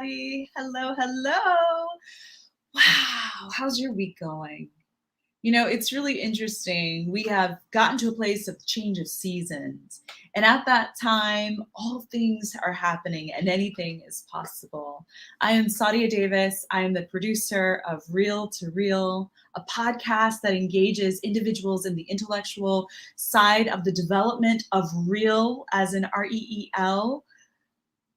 everybody. Hello, hello. Wow, how's your week going? It's really interesting. We have gotten to a place of change of seasons. And at that time, all things are happening and anything is possible. I am Sadia Davis. I am the producer of Real to Real, a podcast that engages individuals in the intellectual side of the development of real, as in REEL,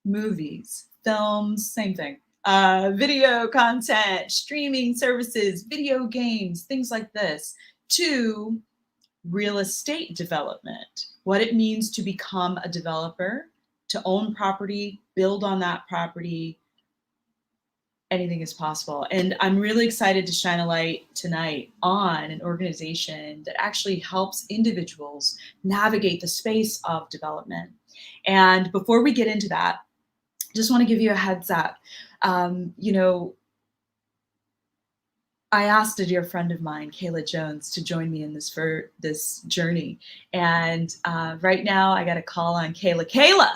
movies, films, same thing. Video content, streaming services, video games, things like this, to real estate development, what it means to become a developer, to own property, build on that property. Anything is possible. And I'm really excited to shine a light tonight on an organization that actually helps individuals navigate the space of development. And before we get into that, just want to give you a heads up. I asked a dear friend of mine, Kayla Jones, to join me in this journey. And right now I got a call on Kayla. Kayla!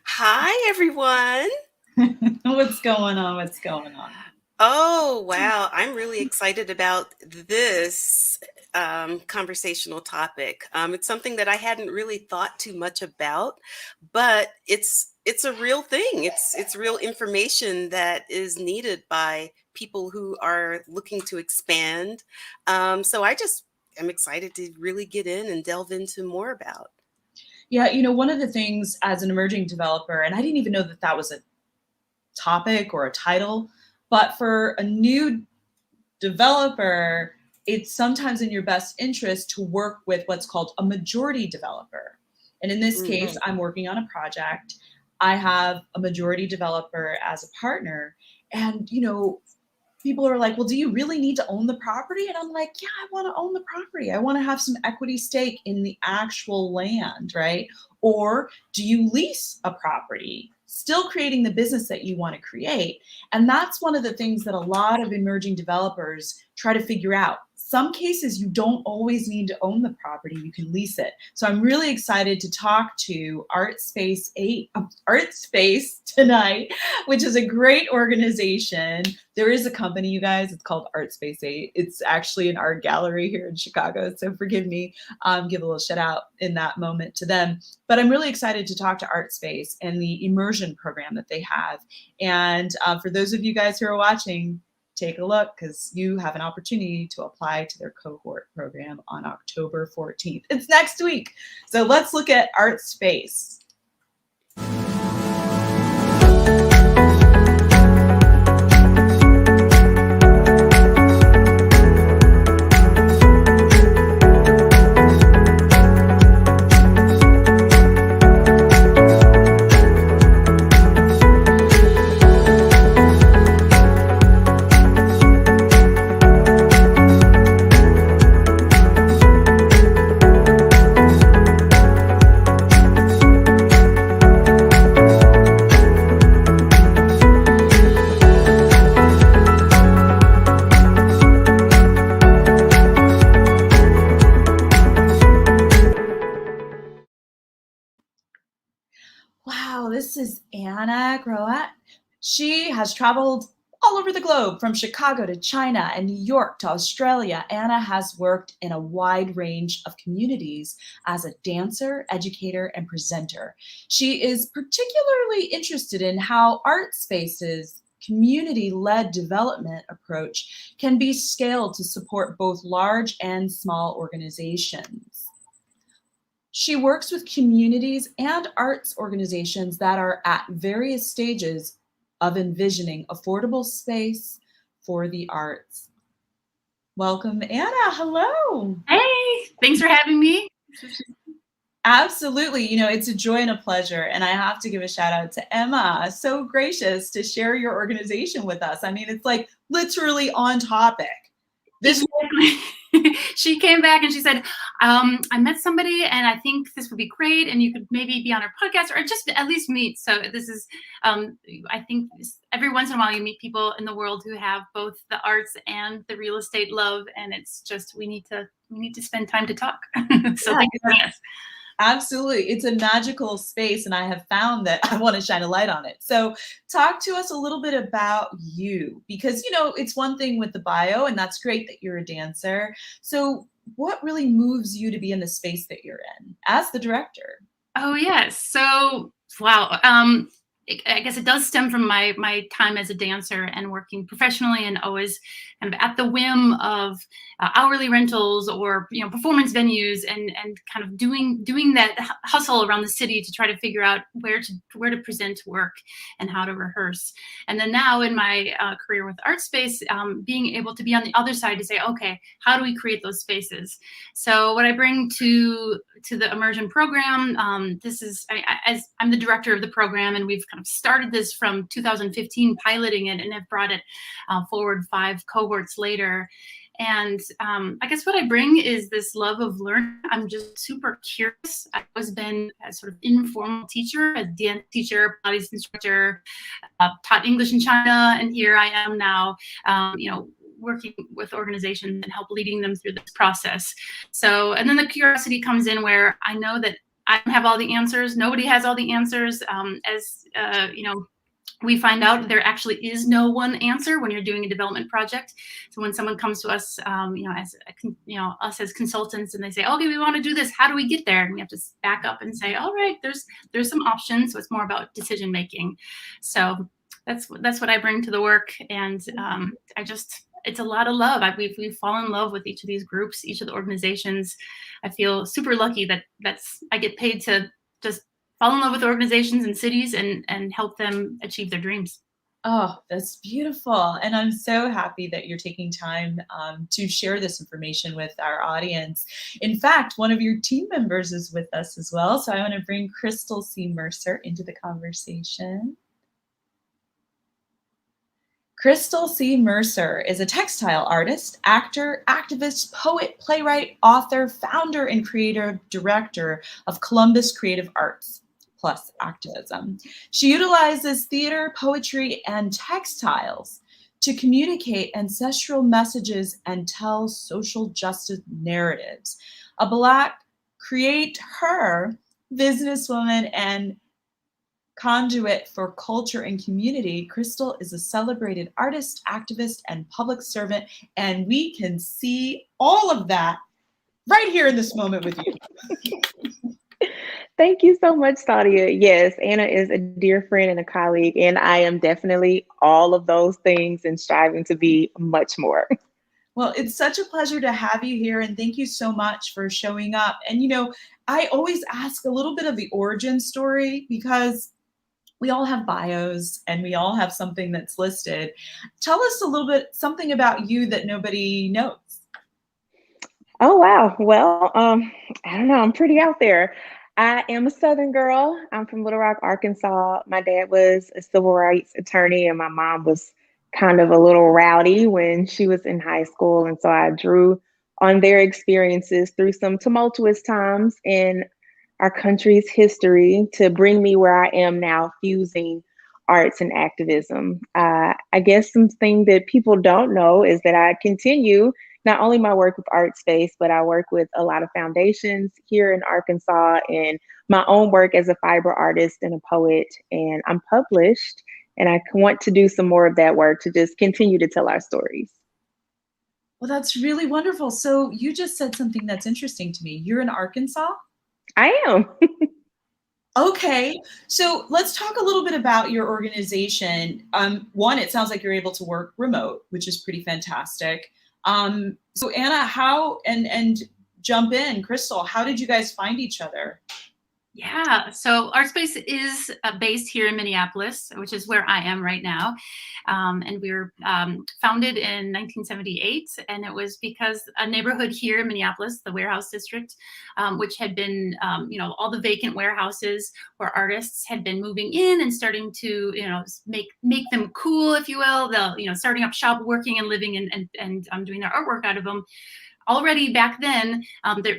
Hi, everyone. What's going on? What's going on? Oh, wow. I'm really excited about this conversational topic. It's something that I hadn't really thought too much about, but it's a real thing. It's real information that is needed by people who are looking to expand. So I just am excited to really get in and delve into more about. Yeah, one of the things as an emerging developer, and I didn't even know that was a topic or a title, but for a new developer, it's sometimes in your best interest to work with what's called a majority developer. And in this case, I'm working on a project. I have a majority developer as a partner. And, people are like, well, do you really need to own the property? And I'm like, yeah, I want to own the property. I want to have some equity stake in the actual land, right? Or do you lease a property, still creating the business that you want to create? And that's one of the things that a lot of emerging developers try to figure out. Some cases, you don't always need to own the property, you can lease it. So I'm really excited to talk to Artspace tonight, which is a great organization. There is a company, you guys, it's called Artspace 8. It's actually an art gallery here in Chicago, so forgive me, give a little shout out in that moment to them. But I'm really excited to talk to Artspace and the immersion program that they have. And for those of you guys who are watching, take a look, because you have an opportunity to apply to their cohort program on October 14th. It's next week. So let's look at Artspace. Wow, this is Anna Growcott. She has traveled all over the globe, from Chicago to China and New York to Australia. Anna has worked in a wide range of communities as a dancer, educator, and presenter. She is particularly interested in how Artspace's community-led development approach can be scaled to support both large and small organizations. She works with communities and arts organizations that are at various stages of envisioning affordable space for the arts. Welcome, Anna. Hello. Hey, thanks for having me. Absolutely. It's a joy and a pleasure. And I have to give a shout out to Emma. So gracious to share your organization with us. I mean, it's like literally on topic. Exactly. She came back and she said, I met somebody and I think this would be great. And you could maybe be on our podcast or just at least meet. So this is, I think every once in a while you meet people in the world who have both the arts and the real estate love. And it's just, we need to spend time to talk. So thank you for joining us. Absolutely. It's a magical space, and I have found that I want to shine a light on it. So, talk to us a little bit about you because, it's one thing with the bio, and that's great that you're a dancer. So, what really moves you to be in the space that you're in as the director? Oh yes. So wow. I guess it does stem from my time as a dancer and working professionally, and always kind of at the whim of hourly rentals or performance venues, and kind of doing that hustle around the city to try to figure out where to present work and how to rehearse. And then now in my career with Artspace, being able to be on the other side to say, okay, how do we create those spaces? So what I bring to the immersion program, this is as I'm the director of the program, and we've kind of started this from 2015, piloting it, and have brought it forward 5 cohorts later. And I guess what I bring is this love of learning. I'm just super curious. I've always been a sort of informal teacher, a dance teacher, Pilates instructor, taught English in China, and here I am now, working with organizations and help leading them through this process. So, and then the curiosity comes in where I know that I don't have all the answers. Nobody has all the answers. We find out there actually is no one answer when you're doing a development project. So when someone comes to us, us as consultants, and they say, okay, we want to do this. How do we get there? And we have to back up and say, all right, there's some options. So it's more about decision making. So that's what I bring to the work. And it's a lot of love. We've fallen in love with each of these groups, each of the organizations. I feel super lucky that I get paid to just fall in love with organizations and cities and help them achieve their dreams. Oh, that's beautiful. And I'm so happy that you're taking time to share this information with our audience. In fact, one of your team members is with us as well. So I want to bring Crystal C. Mercer into the conversation. Crystal C. Mercer is a textile artist, actor, activist, poet, playwright, author, founder, and creative director of Columbus Creative Arts plus activism. She utilizes theater, poetry, and textiles to communicate ancestral messages and tell social justice narratives. A Black create her businesswoman and conduit for culture and community, Crystal is a celebrated artist, activist, and public servant, and we can see all of that right here in this moment with you. Thank you so much, Sadia. Yes, Anna is a dear friend and a colleague, and I am definitely all of those things and striving to be much more. Well, it's such a pleasure to have you here, and thank you so much for showing up. And, I always ask a little bit of the origin story because we all have bios and we all have something that's listed. Tell us a little bit, something about you that nobody knows. Oh, wow. Well, I don't know. I'm pretty out there. I am a Southern girl. I'm from Little Rock, Arkansas. My dad was a civil rights attorney, and my mom was kind of a little rowdy when she was in high school. And so I drew on their experiences through some tumultuous times in our country's history to bring me where I am now, fusing arts and activism. I guess something that people don't know is that I continue not only my work with Artspace, but I work with a lot of foundations here in Arkansas and my own work as a fiber artist and a poet. And I'm published, and I want to do some more of that work to just continue to tell our stories. Well, that's really wonderful. So you just said something that's interesting to me. You're in Arkansas? I am. Okay, so let's talk a little bit about your organization. One, it sounds like you're able to work remote, which is pretty fantastic. So Anna, how, and jump in, Crystal, how did you guys find each other? Yeah, so Artspace is based here in Minneapolis, which is where I am right now. And we were founded in 1978, and it was because a neighborhood here in Minneapolis, the Warehouse District, which had been, all the vacant warehouses where artists had been moving in and starting to, make them cool, if you will. They'll, starting up shop, working and living and doing their artwork out of them. already back then,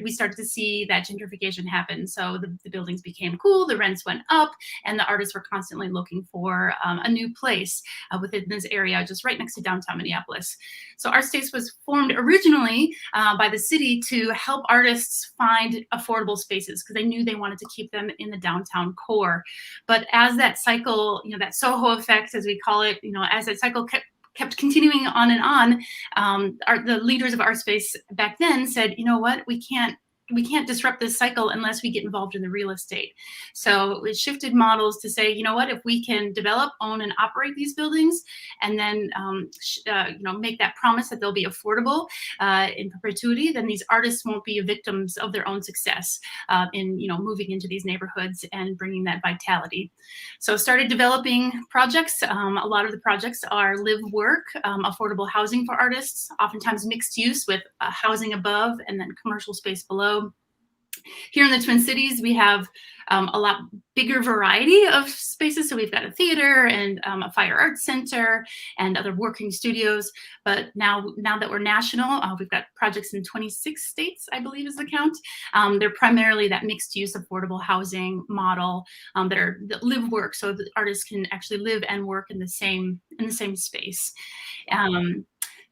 we started to see that gentrification happen. So the buildings became cool, the rents went up, and the artists were constantly looking for a new place within this area, just right next to downtown Minneapolis. So Artspace was formed originally by the city to help artists find affordable spaces, because they knew they wanted to keep them in the downtown core. But as that cycle, that Soho effect, as we call it, as that cycle kept continuing on and on, the leaders of Artspace back then said, you know what, we can't disrupt this cycle unless we get involved in the real estate. So it shifted models to say, you know what, if we can develop, own, and operate these buildings, and then make that promise that they'll be affordable in perpetuity, then these artists won't be victims of their own success in moving into these neighborhoods and bringing that vitality. So started developing projects. A lot of the projects are live work, affordable housing for artists, oftentimes mixed use with housing above and then commercial space below. Here in the Twin Cities, we have a lot bigger variety of spaces. So we've got a theater and a fire arts center and other working studios. But now that we're national, we've got projects in 26 states, I believe is the count. They're primarily that mixed use affordable housing model that live work, so the artists can actually live and work in the same space.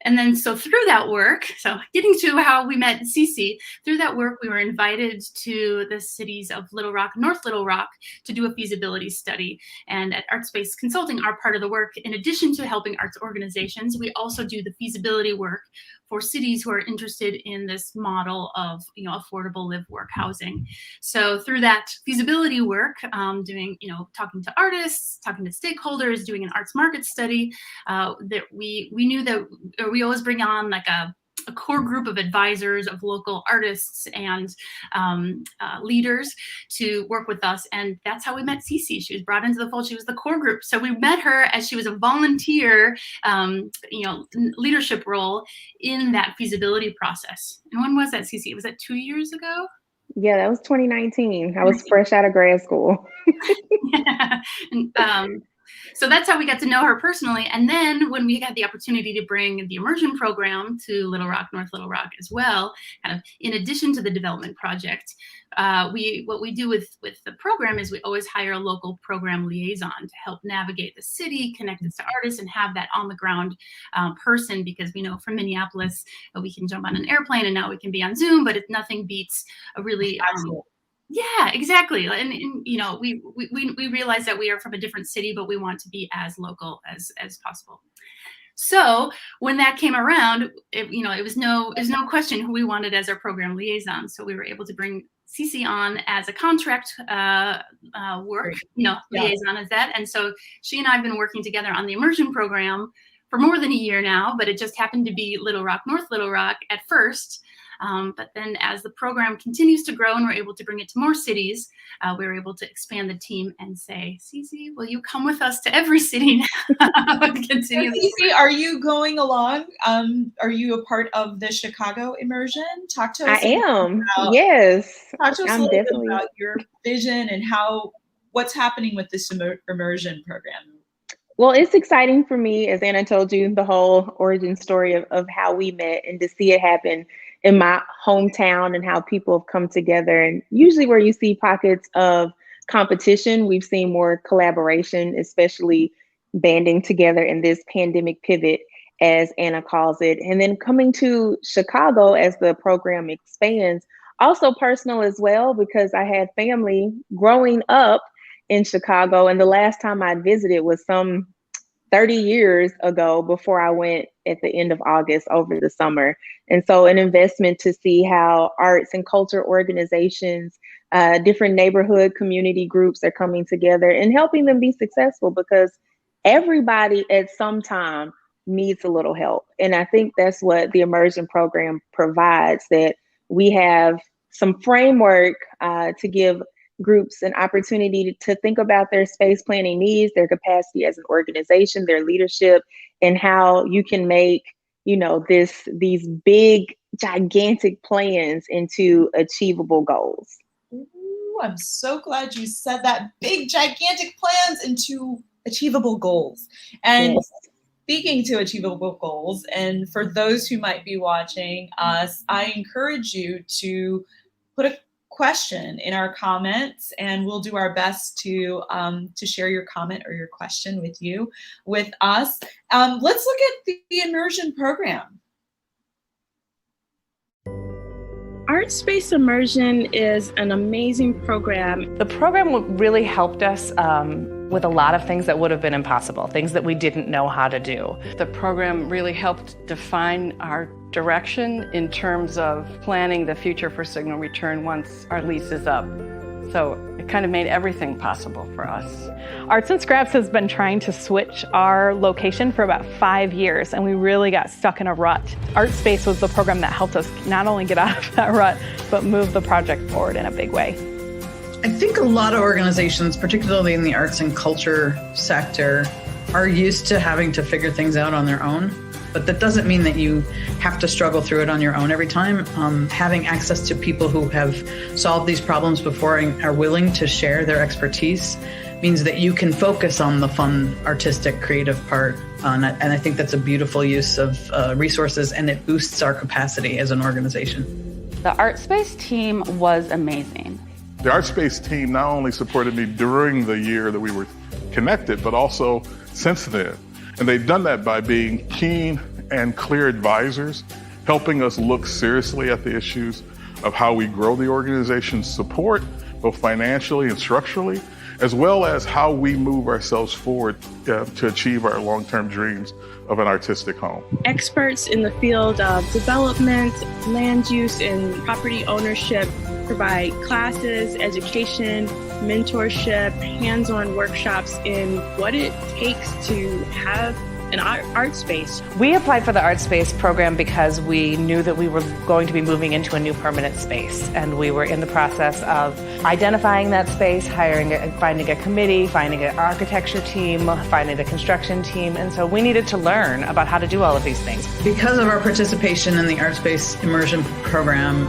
And then, so through that work, so getting to how we met Cece, through that work, we were invited to the cities of Little Rock, North Little Rock, to do a feasibility study. And at Artspace Consulting, our part of the work, in addition to helping arts organizations, we also do the feasibility work for cities who are interested in this model of affordable live work housing. So through that feasibility work, doing talking to artists, talking to stakeholders, doing an arts market study, that we knew that we always bring on like a core group of advisors, of local artists and leaders to work with us. And that's how we met Cece. She was brought into the fold. She was the core group. So we met her as she was a volunteer, leadership role in that feasibility process. And when was that, Cece? Was that 2 years ago? Yeah, that was 2019. I was fresh out of grad school. Yeah. And, so that's how we got to know her personally. And then when we had the opportunity to bring the immersion program to Little Rock, North Little Rock as well, kind of in addition to the development project, what we do with the program is we always hire a local program liaison to help navigate the city, connect us to artists, and have that on the ground person, because we know from Minneapolis, we can jump on an airplane and now we can be on Zoom, but nothing beats a really yeah, exactly. And we realize that we are from a different city, but we want to be as local as possible. So when that came around, it was no question who we wanted as our program liaison. So we were able to bring Cece on as a contract work, liaison as that. And so she and I have been working together on the immersion program for more than a year now, but it just happened to be Little Rock, North Little Rock at first. But then as the program continues to grow and we're able to bring it to more cities, we were able to expand the team and say, Cece, will you come with us to every city now? Continue. Cece, are you going along? Are you a part of the Chicago immersion? Talk to us. I am. Yes. Talk to us a little bit about your vision and what's happening with this immersion program. Well, it's exciting for me, as Anna told you, the whole origin story of how we met, and to see it happen in my hometown and how people have come together. And usually where you see pockets of competition, we've seen more collaboration, especially banding together in this pandemic pivot, as Anna calls it. And then coming to Chicago as the program expands, also personal as well, because I had family growing up in Chicago. And the last time I visited was some 30 years ago, before I went at the end of August over the summer. And so an investment to see how arts and culture organizations, different neighborhood community groups are coming together and helping them be successful, because everybody at some time needs a little help. And I think that's what the immersion program provides, that we have some framework to give groups an opportunity to think about their space planning needs, their capacity as an organization, their leadership, and how you can make, these big, gigantic plans into achievable goals. Ooh, I'm so glad you said that. Big, gigantic plans into achievable goals. And Speaking to achievable goals, and for those who might be watching us, I encourage you to put a question in our comments, and we'll do our best to share your comment or your question with us. Let's look at the immersion program. Artspace Immersion is an amazing program. The program really helped us with a lot of things that would have been impossible, things that we didn't know how to do. The program really helped define our direction in terms of planning the future for Signal Return once our lease is up. So it kind of made everything possible for us. Arts and Scraps has been trying to switch our location for about 5 years, and we really got stuck in a rut. Artspace was the program that helped us not only get out of that rut, but move the project forward in a big way. I think a lot of organizations, particularly in the arts and culture sector, are used to having to figure things out on their own. But that doesn't mean that you have to struggle through it on your own every time. Having access to people who have solved these problems before and are willing to share their expertise means that you can focus on the fun, artistic, creative part. And I think that's a beautiful use of resources, and it boosts our capacity as an organization. The Artspace team was amazing. The Artspace team not only supported me during the year that we were connected, but also since then. And they've done that by being keen and clear advisors, helping us look seriously at the issues of how we grow the organization's support, both financially and structurally, as well as how we move ourselves forward to achieve our long-term dreams of an artistic home. Experts in the field of development, land use, and property ownership provide classes, education, mentorship, hands-on workshops in what it takes to have an art space. We applied for the Artspace program because we knew that we were going to be moving into a new permanent space, and we were in the process of identifying that space, finding a committee, finding an architecture team, finding a construction team, and so we needed to learn about how to do all of these things. Because of our participation in the Artspace Immersion program,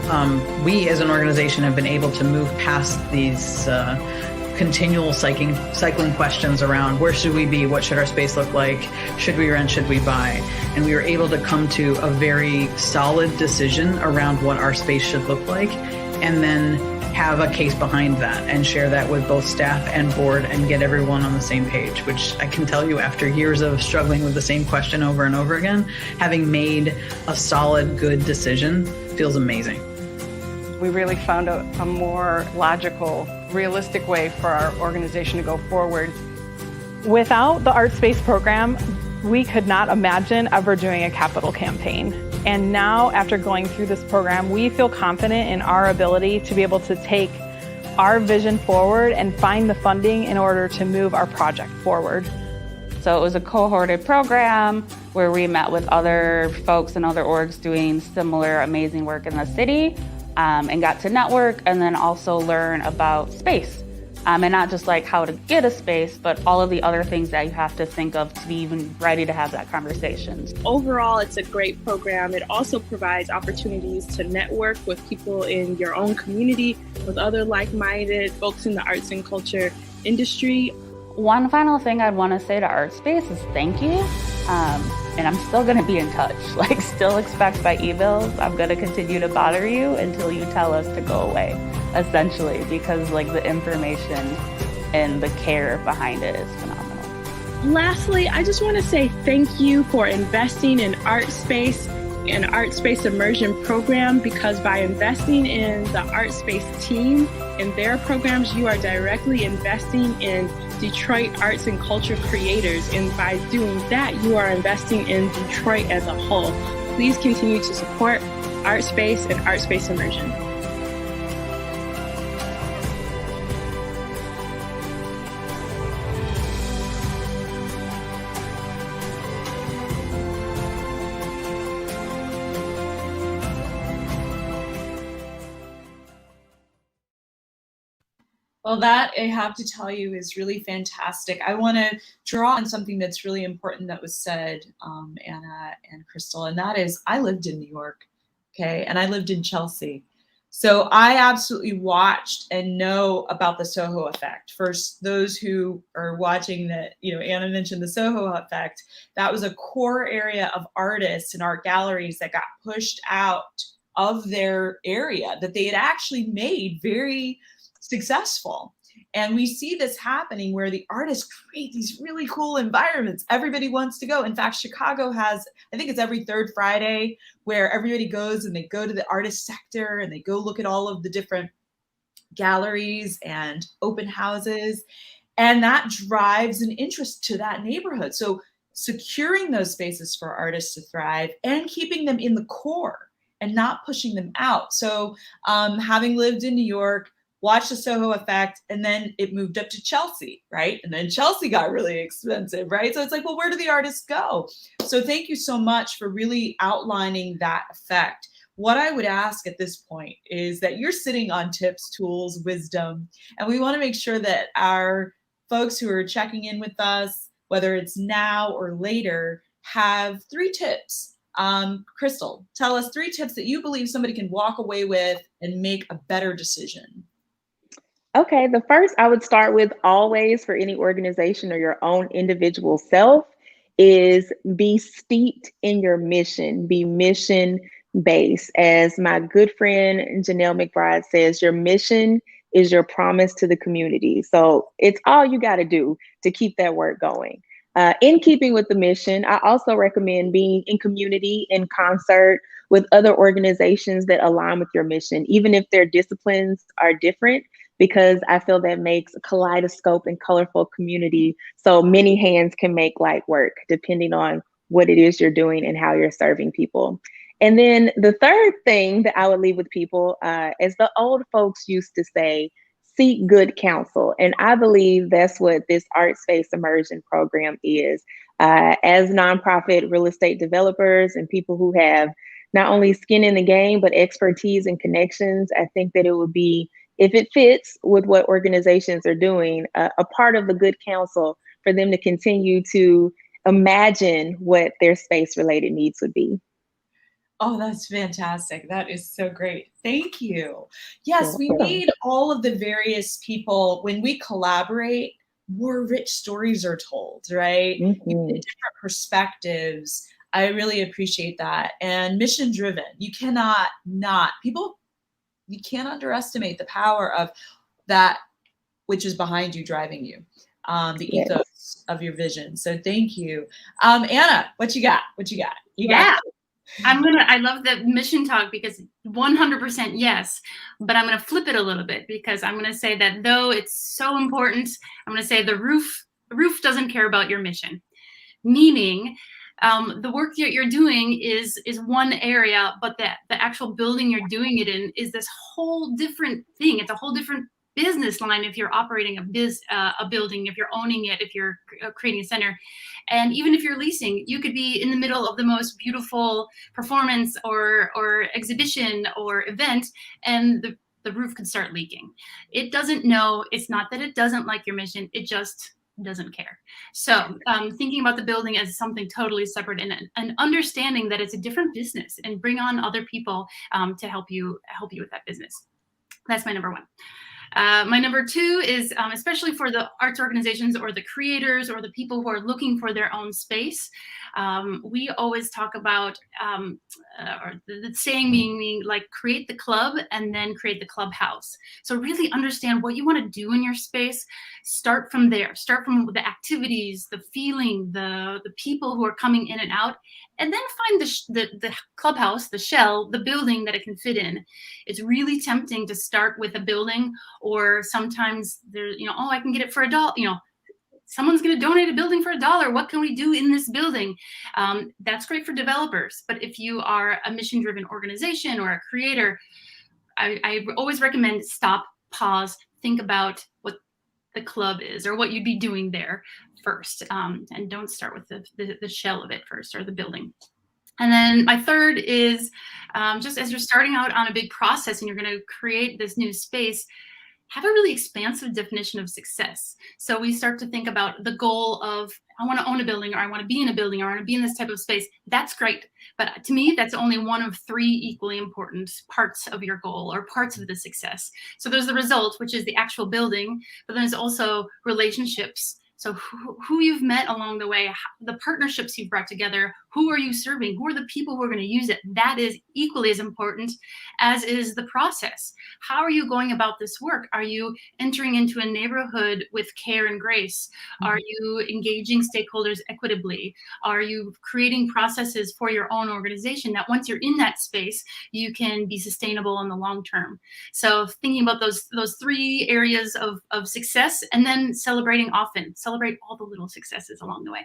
we as an organization have been able to move past these continual cycling questions around where should we be, what should our space look like, should we rent, should we buy, and we were able to come to a very solid decision around what our space should look like, and then have a case behind that and share that with both staff and board and get everyone on the same page, which I can tell you after years of struggling with the same question over and over again, having made a solid, good decision feels amazing. We really found a more logical, realistic way for our organization to go forward. Without the Artspace program, we could not imagine ever doing a capital campaign. And now, after going through this program, we feel confident in our ability to be able to take our vision forward and find the funding in order to move our project forward. So it was a cohorted program where we met with other folks and other orgs doing similar amazing work in the city. And got to network and then also learn about space. And not just like how to get a space, but all of the other things that you have to think of to be even ready to have that conversation. Overall, it's a great program. It also provides opportunities to network with people in your own community, with other like-minded folks in the arts and culture industry. One final thing I'd want to say to Artspace is thank you. And I'm still going to be in touch. Like, still expect my emails. I'm going to continue to bother you until you tell us to go away, essentially, because like the information and the care behind it is phenomenal. Lastly, I just want to say thank you for investing in Artspace and Artspace Immersion program, because by investing in the Artspace team and their programs, you are directly investing in Detroit arts and culture creators. And by doing that, you are investing in Detroit as a whole. Please continue to support Artspace and Artspace Immersion. Well, that I have to tell you is really fantastic. I want to draw on something that's really important that was said, Anna and Crystal, and that is I lived in New York, okay, and I lived in Chelsea. So I absolutely watched and know about the Soho effect. First, those who are watching that, Anna mentioned the Soho effect. That was a core area of artists and art galleries that got pushed out of their area that they had actually made very successful. And we see this happening where the artists create these really cool environments. Everybody wants to go. In fact, Chicago has, I think it's every third Friday, where everybody goes and they go to the artist sector and they go look at all of the different galleries and open houses. And that drives an interest to that neighborhood. So securing those spaces for artists to thrive and keeping them in the core and not pushing them out. So having lived in New York, watched the Soho effect, and then it moved up to Chelsea, right? And then Chelsea got really expensive, right? So it's like, well, where do the artists go? So thank you so much for really outlining that effect. What I would ask at this point is that you're sitting on tips, tools, wisdom, and we want to make sure that our folks who are checking in with us, whether it's now or later, have 3 tips. Crystal, tell us 3 tips that you believe somebody can walk away with and make a better decision. Okay, the first I would start with, always for any organization or your own individual self, is be steeped in your mission, be mission based. As my good friend Janelle McBride says, your mission is your promise to the community. So it's all you got to do to keep that work going. In keeping with the mission, I also recommend being in community, in concert with other organizations that align with your mission, even if their disciplines are different, because I feel that makes a kaleidoscope and colorful community so many hands can make light work, depending on what it is you're doing and how you're serving people. And then the third thing that I would leave with people, as the old folks used to say, seek good counsel. And I believe that's what this Artspace Immersion program is. As nonprofit real estate developers and people who have not only skin in the game, but expertise and connections, I think that it would be, if it fits with what organizations are doing, a part of the good counsel for them to continue to imagine what their space-related needs would be. Oh, that's fantastic. That is so great. Thank you. Yes, we need all of the various people. When we collaborate, more rich stories are told, right? Different perspectives. I really appreciate that. And mission driven. You cannot underestimate the power of that which is behind you, driving you, the ethos of your vision. So thank you. Anna, what you got? You got I love the mission talk, because 100% yes, but I'm going to flip it a little bit, because I'm going to say that though it's so important, I'm going to say the roof doesn't care about your mission. Meaning, the work that you're doing is one area, but the actual building you're doing it in is this whole different thing. It's a whole different business line if you're operating a building, if you're owning it, if you're creating a center. And even if you're leasing, you could be in the middle of the most beautiful performance or exhibition or event, and the roof could start leaking. It doesn't know. It's not that it doesn't like your mission. It just doesn't care. So thinking about the building as something totally separate, and understanding that it's a different business, and bring on other people to help you with that business. That's my number 1. My number 2 is, especially for the arts organizations or the creators or the people who are looking for their own space, we always talk about, or the saying being like, create the club and then create the clubhouse. So really understand what you want to do in your space. Start from there. Start from the activities, the feeling, the people who are coming in and out, and then find the clubhouse, the shell, the building that it can fit in. It's really tempting to start with a building, or sometimes there's, oh, I can get it for $1. Someone's going to donate a building for $1. What can we do in this building? That's great for developers. But if you are a mission-driven organization or a creator, I always recommend stop, pause, think about what the club is or what you'd be doing there first. And don't start with the shell of it first, or the building. And then my third is, just as you're starting out on a big process and you're going to create this new space, have a really expansive definition of success. So we start to think about the goal of, I want to own a building, or I want to be in a building, or I want to be in this type of space. That's great. But to me, that's only one of 3 equally important parts of your goal, or parts of the success. So there's the result, which is the actual building, but then there's also relationships. So who you've met along the way, the partnerships you've brought together, who are you serving? Who are the people who are going to use it? That is equally as important as is the process. How are you going about this work? Are you entering into a neighborhood with care and grace? Are you engaging stakeholders equitably? Are you creating processes for your own organization that once you're in that space, you can be sustainable in the long term? So thinking about those 3 areas of success, and then celebrating often. Celebrate all the little successes along the way.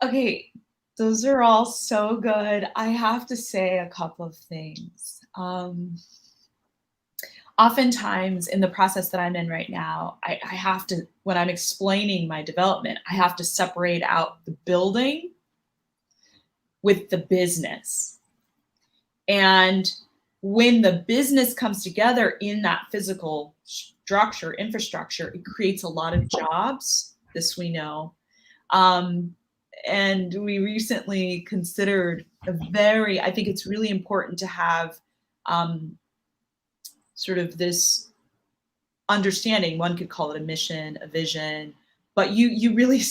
Okay, those are all so good. I have to say a couple of things. Oftentimes in the process that I'm in right now, I have to, when I'm explaining my development, I have to separate out the building with the business. And when the business comes together in that physical structure, infrastructure, it creates a lot of jobs. This we know. And we recently considered I think it's really important to have sort of this understanding. One could call it a mission, a vision, but you really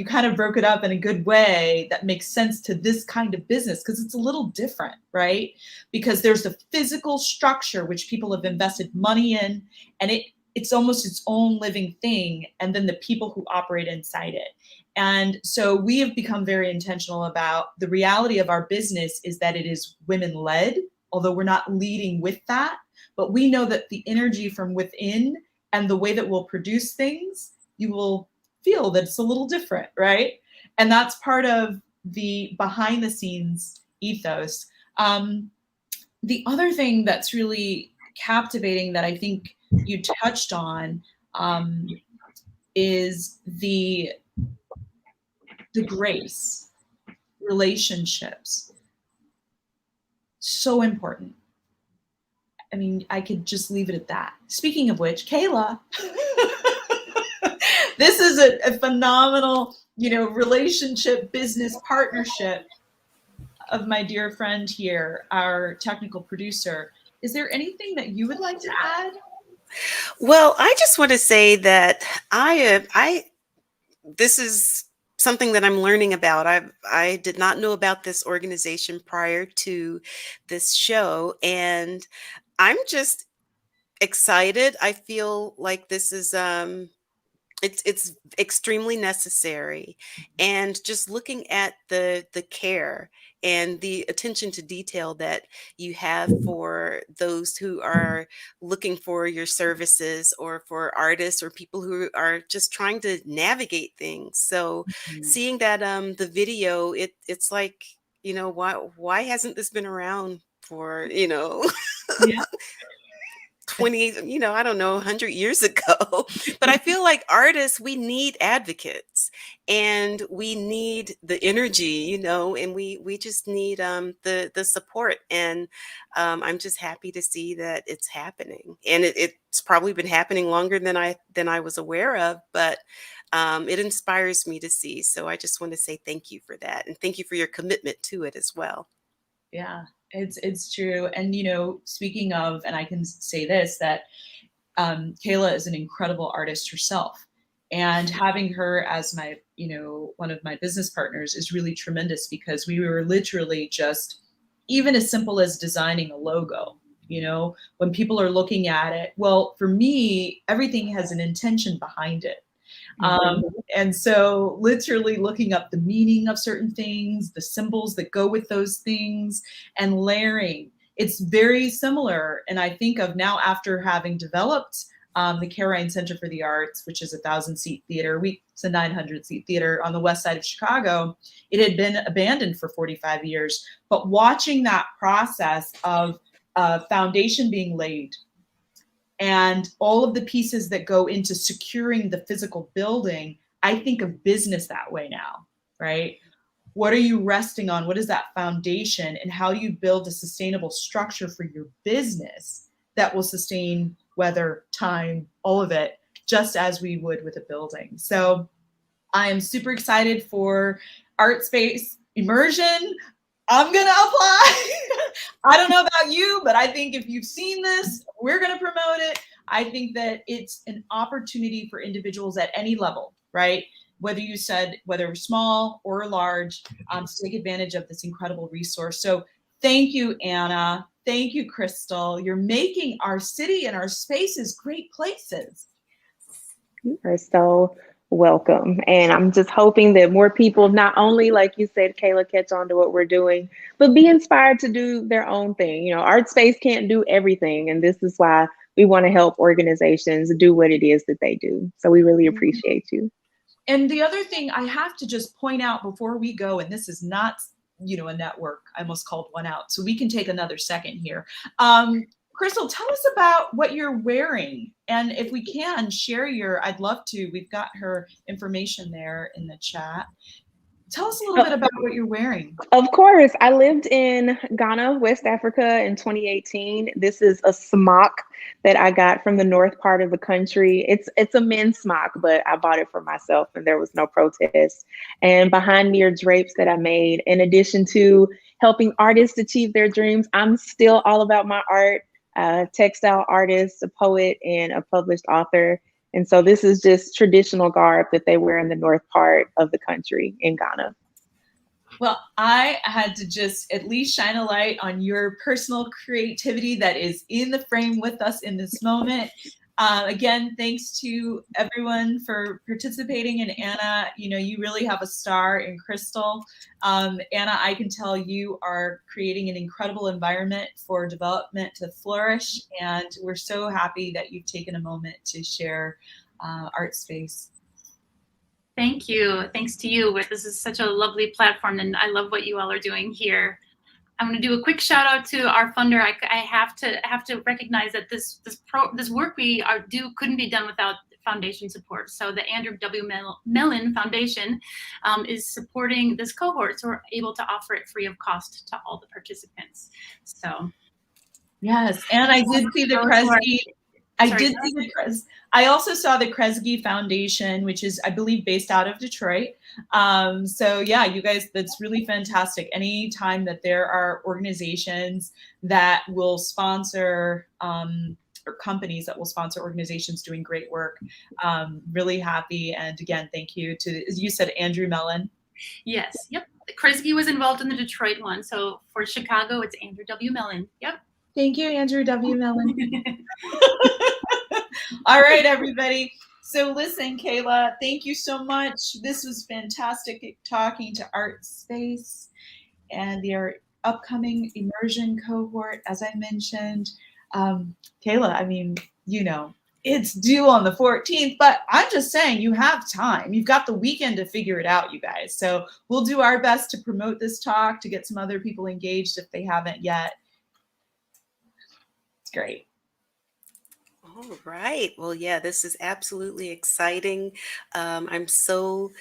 kind of broke it up in a good way that makes sense to this kind of business, because it's a little different, right? Because there's the physical structure which people have invested money in, and it's almost its own living thing, and then the people who operate inside it. And so we have become very intentional about the reality of our business is that it is women-led, although we're not leading with that. But we know that the energy from within and the way that we'll produce things, you will feel that it's a little different, right? And that's part of the behind the scenes ethos. The other thing that's really captivating that I think you touched on is the grace, relationships. So important. I mean, I could just leave it at that. Speaking of which, Kayla, this is a phenomenal, relationship, business partnership of my dear friend here, our technical producer. Is there anything that you would like to add? Well, I just want to say that this is something that I'm learning about. I did not know about this organization prior to this show, and I'm just excited. I feel like this is it's extremely necessary, and just looking at the care and the attention to detail that you have for those who are looking for your services, or for artists or people who are just trying to navigate things. So seeing that the video, it's like, why hasn't this been around for Yeah. 20, I don't know, 100 years ago. But I feel like artists, we need advocates, and we need the energy, and we just need the support. And I'm just happy to see that it's happening. And it's probably been happening longer than I was aware of, but it inspires me to see. So I just want to say thank you for that. And thank you for your commitment to it as well. Yeah. It's true. And, speaking of, and I can say this, that Kayla is an incredible artist herself, and having her as my, one of my business partners is really tremendous, because we were literally just, even as simple as designing a logo, when people are looking at it, well, for me, everything has an intention behind it. And so literally looking up the meaning of certain things, the symbols that go with those things, and layering. It's very similar. And I think of now, after having developed the Carine Center for the Arts, which is a 1,000-seat theater. It's a 900-seat theater on the west side of Chicago. It had been abandoned for 45 years. But watching that process of foundation being laid, and all of the pieces that go into securing the physical building, I think of business that way now, right? What are you resting on? What is that foundation? And how do you build a sustainable structure for your business that will sustain weather, time, all of it, just as we would with a building. So I am super excited for Artspace Immersion. I'm going to apply. I don't know about you, but I think if you've seen this, we're going to promote it. I think that it's an opportunity for individuals at any level, right? Whether small or large, to take advantage of this incredible resource. So thank you, Anna. Thank you, Crystal. You're making our city and our spaces great places. You are so welcome. And I'm just hoping that more people, not only, like you said, Kayla, catch on to what we're doing, but be inspired to do their own thing. You know, Artspace can't do everything. And this is why we want to help organizations do what it is that they do. So we really appreciate you. And the other thing I have to just point out before we go, and this is not, a network, I almost called one out, so we can take another second here. Crystal, tell us about what you're wearing. And if we can share I'd love to, we've got her information there in the chat. Tell us a little bit about what you're wearing. Of course. I lived in Ghana, West Africa in 2018. This is a smock that I got from the north part of the country. It's a men's smock, but I bought it for myself and there was no protest. And behind me are drapes that I made. In addition to helping artists achieve their dreams, I'm still all about my art, textile artist, a poet, and a published author. And so this is just traditional garb that they wear in the north part of the country in Ghana. Well, I had to just at least shine a light on your personal creativity that is in the frame with us in this moment. Again, thanks to everyone for participating. And Anna, you really have a star in Crystal. Anna, I can tell you are creating an incredible environment for development to flourish. And we're so happy that you've taken a moment to share Artspace. Thank you. Thanks to you. This is such a lovely platform, and I love what you all are doing here. I'm going to do a quick shout out to our funder. I have to recognize that this work we do couldn't be done without foundation support. So the Andrew W. Mellon Foundation is supporting this cohort, so we're able to offer it free of cost to all the participants. So yes, and I did see the Kresge. I also saw the Kresge Foundation, which is, I believe, based out of Detroit. So yeah, you guys, that's really fantastic. Anytime that there are organizations that will sponsor, or companies that will sponsor organizations doing great work, really happy. And again, thank you to, as you said, Andrew Mellon. Yes, yep. Kresge was involved in the Detroit one. So for Chicago, it's Andrew W. Mellon. Yep. Thank you, Andrew W. Mellon. All right, everybody. So listen, Kayla, thank you so much. This was fantastic talking to Artspace and their upcoming immersion cohort, as I mentioned. Kayla, I mean, it's due on the 14th, but I'm just saying you have time. You've got the weekend to figure it out, you guys. So we'll do our best to promote this talk, to get some other people engaged if they haven't yet. It's great. All right. Well, yeah, this is absolutely exciting. I'm so,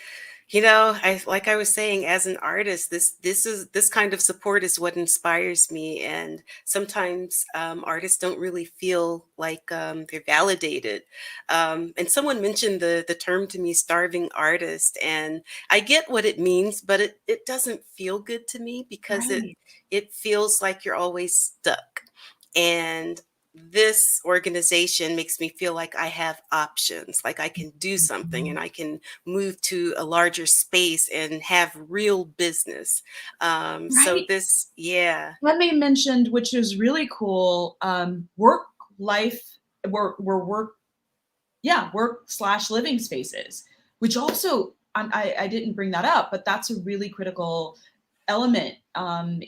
like I was saying, as an artist, this kind of support is what inspires me. And sometimes artists don't really feel like they're validated. And someone mentioned the term to me, starving artist, and I get what it means, but it doesn't feel good to me because it feels like you're always stuck. And this organization makes me feel like I have options, like I can do something and I can move to a larger space and have real business. So this, yeah. Let me mention, which is really cool, work/living spaces, which also, I didn't bring that up, but that's a really critical element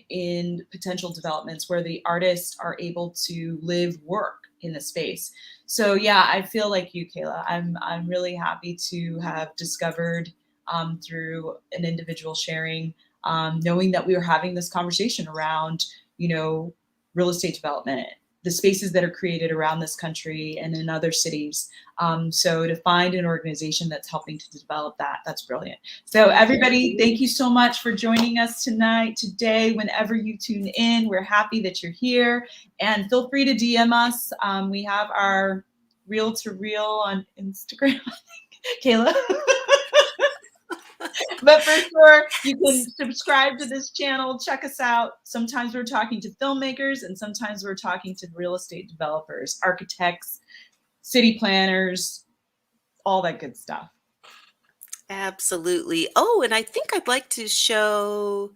in potential developments where the artists are able to live, work in the space. So yeah, I feel like you, Kayla. I'm really happy to have discovered through an individual sharing, knowing that we were having this conversation around, real estate development, the spaces that are created around this country and in other cities. So to find an organization that's helping to develop that, that's brilliant. So everybody, thank you so much for joining us today. Whenever you tune in, we're happy that you're here, and feel free to DM us. We have our Reel to Reel on Instagram, Kayla. But for sure, you can subscribe to this channel, check us out. Sometimes we're talking to filmmakers, and sometimes we're talking to real estate developers, architects, city planners, all that good stuff. Absolutely. Oh, and I think I'd like to show,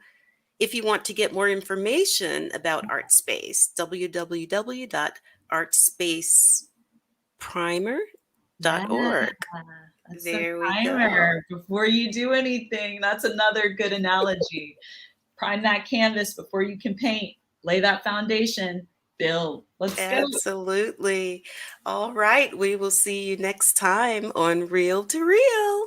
if you want to get more information about Artspace, www.artspaceprimer.org. That's There the we primer before you do anything. That's another good analogy. Prime that canvas before you can paint. Lay that foundation. Build. Let's go. Absolutely. All right. We will see you next time on Reel to Reel.